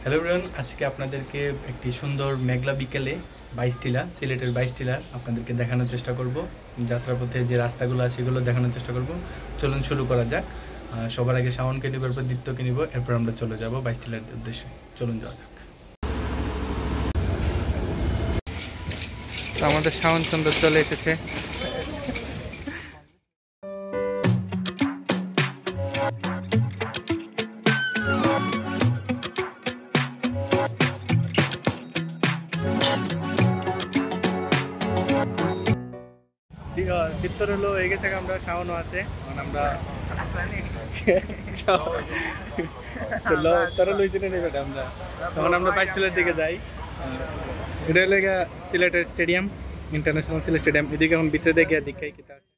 Hello everyone, আজকে আপনাদেরকে একটি সুন্দর মেঘলা বিকেলে 22 টিলা, সিলেটের 22 টিলা আপনাদেরকে দেখানোর চেষ্টা করব। যাত্রাপথে যে রাস্তাগুলো আছে সেগুলো দেখানোর চেষ্টা করব। চলুন শুরু করা যাক। সবার আগে শাওনকে নিব, এরপর দীপ্তকে নিব, এরপর আমরা চলে যাব 22 টিলার উদ্দেশ্যে। চলুন যাওয়া যাক। তো আমাদের শাওন সুন্দর চলে এসেছে। দীপ্তর হলো হয়ে গেছে, আমরা শাওনও আছে। আমরা তখন আমরা 22 টিলার দিকে যাই। এটা হলো সিলেটের স্টেডিয়াম, ইন্টারন্যাশনাল সিলেট স্টেডিয়াম। এদিকে এখন ভিতরে দেখে দেখাই কিতা আছে।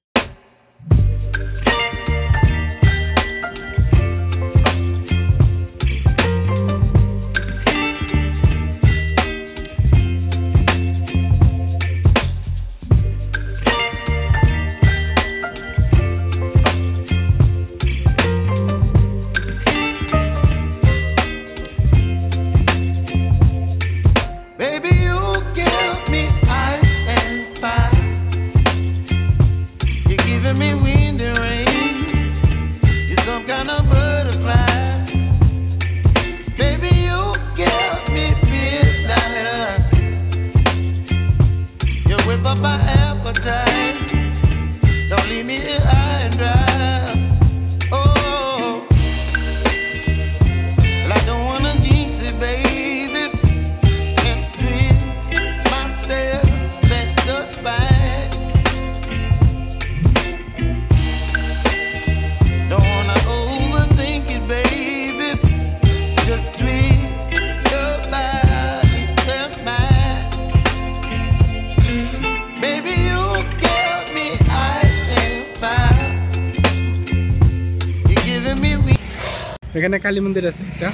এখানে কালী মন্দির আছে একটা,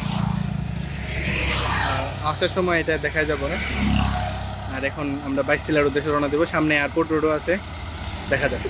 আসার সময় এটা দেখা যাবে না। আর এখন আমরা 22 টিলার উদ্দেশ্যে রওনা দেবো। সামনে এয়ারপোর্ট রোডও আছে, দেখা যাবে।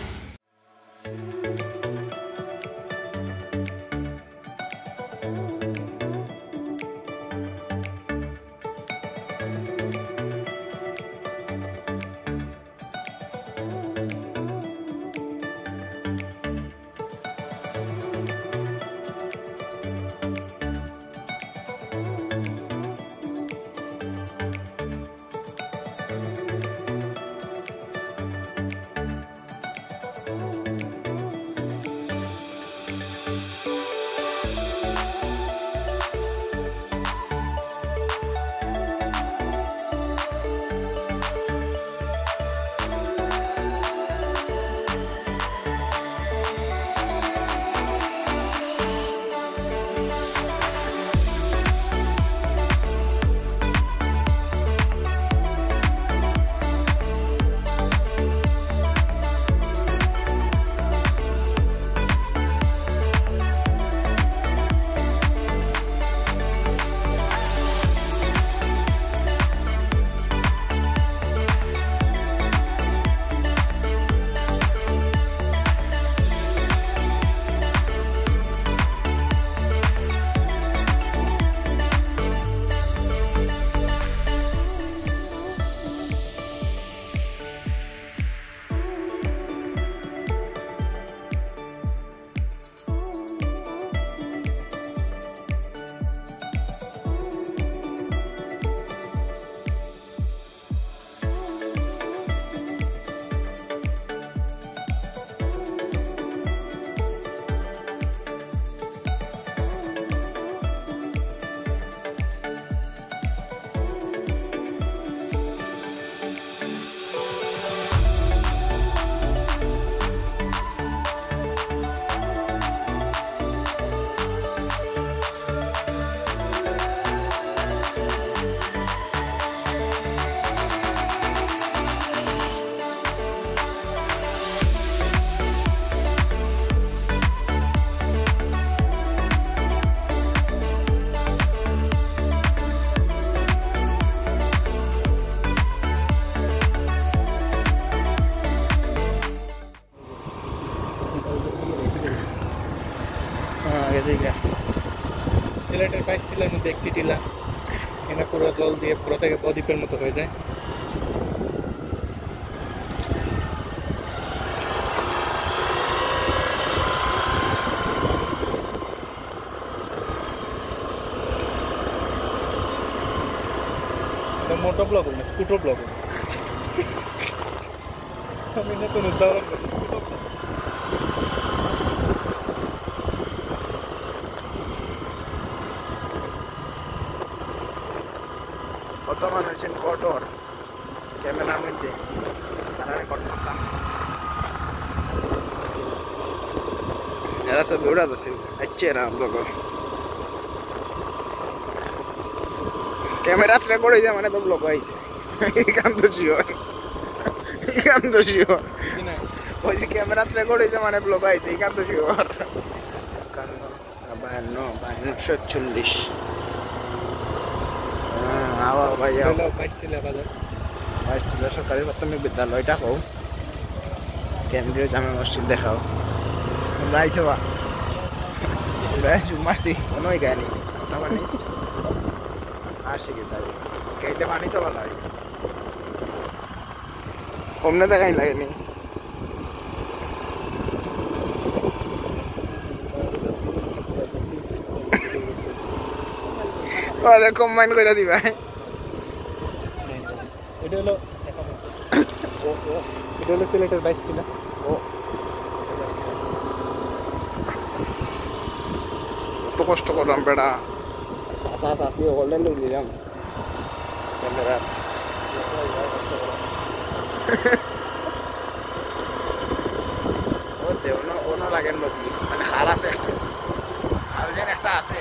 এখানে পুরো জল দিয়ে পুরো থেকে বদ্বীপের মতো হয়ে যায়। মোটো ব্লগ না, স্কুটো ব্লগ। আমি নতুন উদ্ভাবন করি, স্কুটো ব্লগ। কত মানুষের কঠোর ক্যামেরার মধ্যে তারা রেকর্ড করতাম, এরা সব উড়া দিচ্ছে। আচ্ছা না ব্লগ ক্যামেরাত রেকর্ড হয়েছে মানে তো ব্লগ হয়েছে, এখান তো শিওর, এখান তো শিওর। ওই যে ক্যামেরাত রেকর্ড হয়েছে মানে ব্লগ হয়েছে, এখান তো শিওর। 52, 47। বাইশটিলা সরকারি প্রাথমিক বিদ্যালয়টা হোক, কেন্দ্রীয় জামে মসজিদ দেখাও। তোমরা আইছো বা মারছি কোনো গানি তখন আসি কি তাই কেটে পানি তো ভালো হয়, অমনে দেখাই লাগেনি। কম্বাইন করে দিবা। এটা হলো সিলেটের 22 টিলা। কত কষ্ট করলাম বেড়া, শাসি করলেন দিলাম ক্যামেরা। অন্য লাগেন নদী মানে খাল আছে একটা, খাল যেন একটা আছে।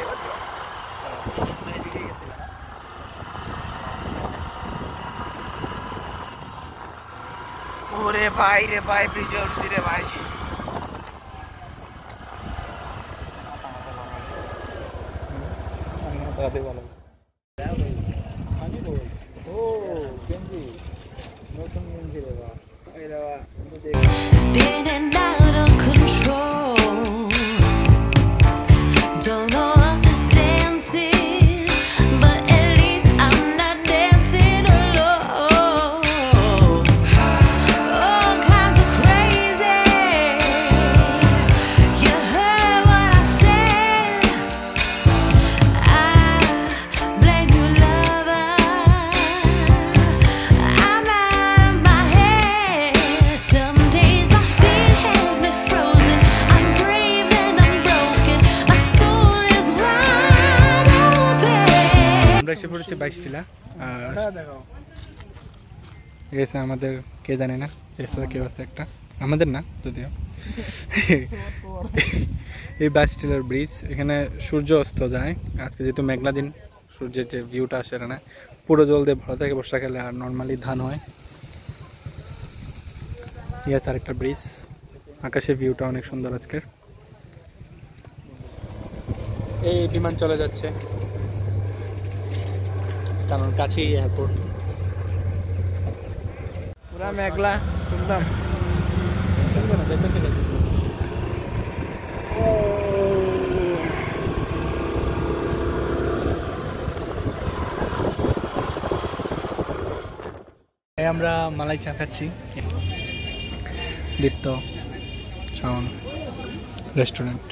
ওরে ভাই রে ভাই, ব্রিজে উঠছি রে ভাই। Spinning out of control. Don't know of this dancing, but at least I'm not dancing alone. All kinds of crazy. You heard what I said. I blame you, lover. I'm out of my head. Some days my feet has me frozen. I'm brave and I'm broken. My soul is wide open. আমরা এসে পড়েছি 22 টিলা। এসে আমাদের কে জানে না, এসে কেউ আছে একটা, আমাদের না যদিও। এই 22 টিলার ব্রিজ, এখানে সূর্য অস্ত যায় আজকে, যেহেতু মেঘলা দিন, সূর্যের যে ভিউটা আসে এখানে পুরো জল দিয়ে ভরা থাকে বর্ষাকালে, আর নর্মালি ধান হয়। ইয়াস আর একটা ব্রিজ, আকাশের ভিউটা অনেক সুন্দর আজকের। এই বিমান চলে যাচ্ছে কারণ কাছেই এয়ারপোর্ট। পুরা মেঘলা তুললাম। আমরা মালাই চা খাচ্ছি, দীপ্ত শাওন রেস্টুরেন্ট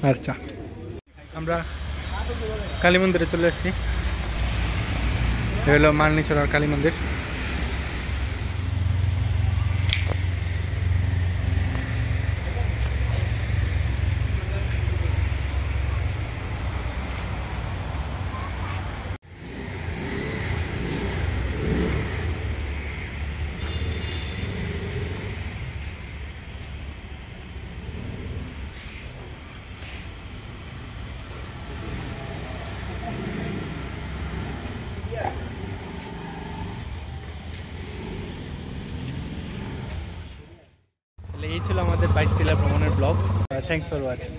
আর চা। আমরা কালী মন্দিরে চলে এসেছি, হলো মালনীচড়ার কালী মন্দির। এই ছিল আমাদের 22 টিলা ভ্রমণের ব্লগ। Thanks for watching.